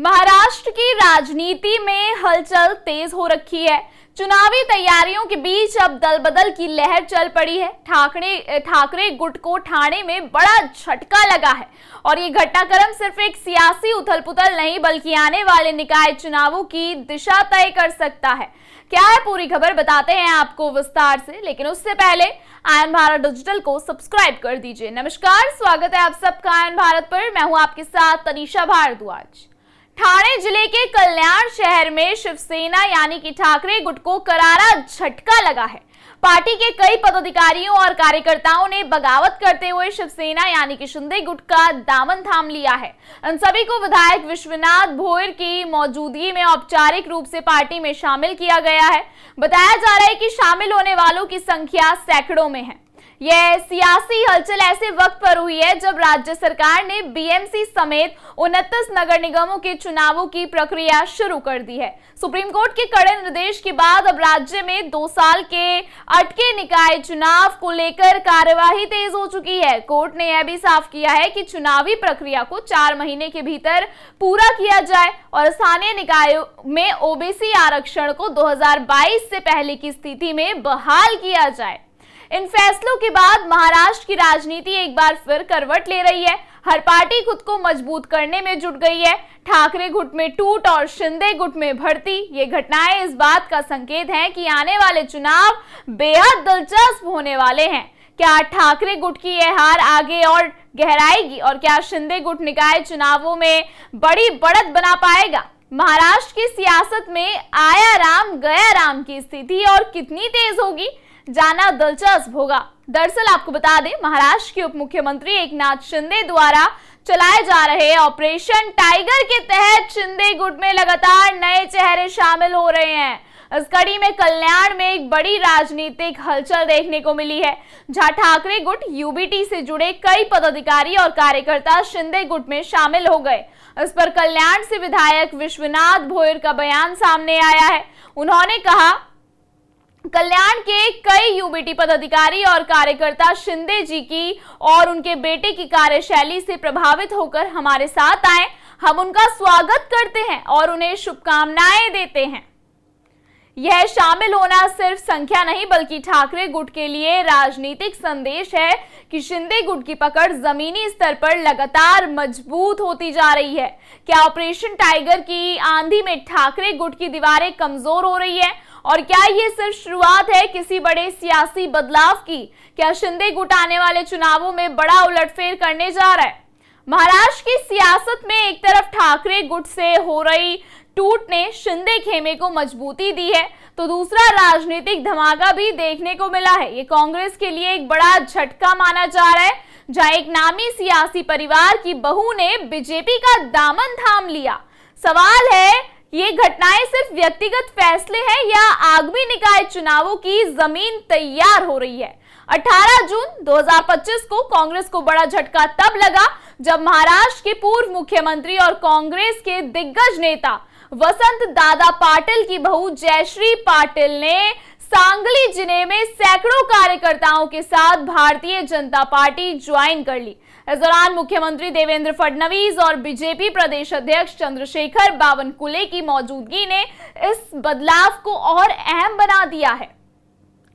महाराष्ट्र की राजनीति में हलचल तेज हो रखी है। चुनावी तैयारियों के बीच अब दल बदल की लहर चल पड़ी है। ठाकरे गुट को ठाणे में बड़ा झटका लगा है और ये घटनाक्रम सिर्फ एक सियासी उथल पुथल नहीं बल्कि आने वाले निकाय चुनावों की दिशा तय कर सकता है। क्या है पूरी खबर बताते हैं आपको विस्तार से, लेकिन उससे पहले आयन भारत डिजिटल को सब्सक्राइब कर दीजिए। नमस्कार, स्वागत है आप सबका आयन भारत पर। मैं हूं आपके साथ तनीषा भारद्वाज। ठाणे जिले के कल्याण शहर में शिवसेना यानी कि ठाकरे गुट को करारा झटका लगा है। पार्टी के कई पदाधिकारियों और कार्यकर्ताओं ने बगावत करते हुए शिवसेना यानी कि शिंदे गुट का दामन थाम लिया है। इन सभी को विधायक विश्वनाथ भोयर की मौजूदगी में औपचारिक रूप से पार्टी में शामिल किया गया है। बताया जा रहा है कि शामिल होने वालों की संख्या सैकड़ों में है। यह सियासी हलचल ऐसे वक्त पर हुई है जब राज्य सरकार ने बीएमसी समेत 29 नगर निगमों के चुनावों की प्रक्रिया शुरू कर दी है। सुप्रीम कोर्ट के कड़े निर्देश के बाद अब राज्य में 2 साल के अटके निकाय चुनाव को लेकर कार्यवाही तेज हो चुकी है। कोर्ट ने यह भी साफ किया है कि चुनावी प्रक्रिया को 4 महीने के भीतर पूरा किया जाए और स्थानीय निकायों में ओबीसी आरक्षण को 2022 से पहले की स्थिति में बहाल किया जाए। इन फैसलों के बाद महाराष्ट्र की राजनीति एक बार फिर करवट ले रही है। हर पार्टी खुद को मजबूत करने में जुट गई है। ठाकरे गुट में टूट और शिंदे गुट में भर्ती, ये घटनाएं इस बात का संकेत हैं कि आने वाले चुनाव बेहद दिलचस्प होने वाले हैं। क्या ठाकरे गुट की यह हार आगे और गहराएगी और क्या शिंदे गुट निकाय चुनावों में बड़ी बढ़त बना पाएगा? महाराष्ट्र की सियासत में आया राम गया राम की स्थिति और कितनी तेज होगी, जाना दिलचस्प होगा। दरअसल आपको बता दें, महाराष्ट्र के उप मुख्यमंत्री एकनाथ शिंदे द्वारा चलाए जा रहे ऑपरेशन टाइगर के तहत शिंदे गुट में लगातार नए चेहरे शामिल हो रहे हैं। इस कड़ी में कल्याण में एक बड़ी राजनीतिक हलचल देखने को मिली है, जहां ठाकरे गुट यूबीटी से जुड़े कई पदाधिकारी और कार्यकर्ता शिंदे गुट में शामिल हो गए। इस पर कल्याण से विधायक विश्वनाथ भोयर का बयान सामने आया है। उन्होंने कहा, कल्याण के कई यूबीटी पदाधिकारी और कार्यकर्ता शिंदे जी की और उनके बेटे की कार्यशैली से प्रभावित होकर हमारे साथ आए। हम उनका स्वागत करते हैं और उन्हें शुभकामनाएं देते हैं। यह शामिल होना सिर्फ संख्या नहीं बल्कि ठाकरे गुट के लिए राजनीतिक संदेश है कि शिंदे गुट की पकड़ जमीनी स्तर पर लगातार मजबूत होती जा रही है। क्या ऑपरेशन टाइगर की आंधी में ठाकरे गुट की दीवारें कमजोर हो रही है और क्या ये सिर्फ शुरुआत है किसी बड़े सियासी बदलाव की? क्या शिंदे गुट आने वाले चुनावों में बड़ा उलटफेर करने जा रहा है? महाराष्ट्र की सियासत में एक तरफ ठाकरे गुट से हो रही टूट ने शिंदे खेमे को मजबूती दी है, तो दूसरा राजनीतिक धमाका भी देखने को मिला है। ये कांग्रेस के लिए एक बड़ा झटका माना जा रहा है, जहां एक नामी सियासी परिवार की बहू ने बीजेपी का दामन थाम लिया। सवाल है, ये घटनाएं सिर्फ व्यक्तिगत फैसले हैं या आगामी निकाय चुनावों की जमीन तैयार हो रही है? 18 जून 2025 को कांग्रेस को बड़ा झटका तब लगा जब महाराष्ट्र के पूर्व मुख्यमंत्री और कांग्रेस के दिग्गज नेता वसंत दादा पाटिल की बहू जयश्री पाटिल ने सांगली जिले में सैकड़ों कार्यकर्ताओं के साथ भारतीय जनता पार्टी ज्वाइन कर ली। इस दौरान मुख्यमंत्री देवेंद्र फडणवीस और बीजेपी प्रदेश अध्यक्ष चंद्रशेखर बावनकुले की मौजूदगी ने इस बदलाव को और अहम बना दिया है।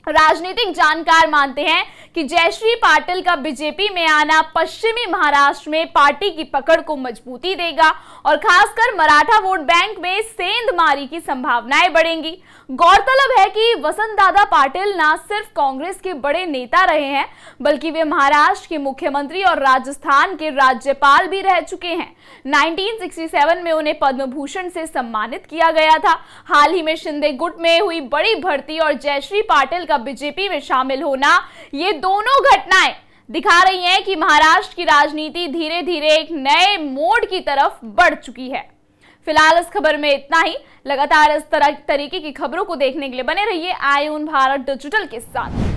राजनीतिक जानकार मानते हैं कि जयश्री पाटिल का बीजेपी में आना पश्चिमी महाराष्ट्र में पार्टी की पकड़ को मजबूती देगा और खासकर मराठा वोट बैंक में सेंधमारी की संभावनाएं बढ़ेंगी। गौरतलब है कि वसंत दादा पाटिल न सिर्फ कांग्रेस के बड़े नेता रहे हैं बल्कि वे महाराष्ट्र के मुख्यमंत्री और राजस्थान के राज्यपाल भी रह चुके हैं। 1967 में उन्हें पद्म भूषण से सम्मानित किया गया था। हाल ही में शिंदे गुट में हुई बड़ी भर्ती और जयश्री पाटिल का बीजेपी में शामिल होना, ये दोनों घटनाएं दिखा रही हैं कि महाराष्ट्र की राजनीति धीरे धीरे एक नए मोड़ की तरफ बढ़ चुकी है। फिलहाल इस खबर में इतना ही। लगातार इस तरीके की खबरों को देखने के लिए बने रहिए आयन भारत डिजिटल के साथ।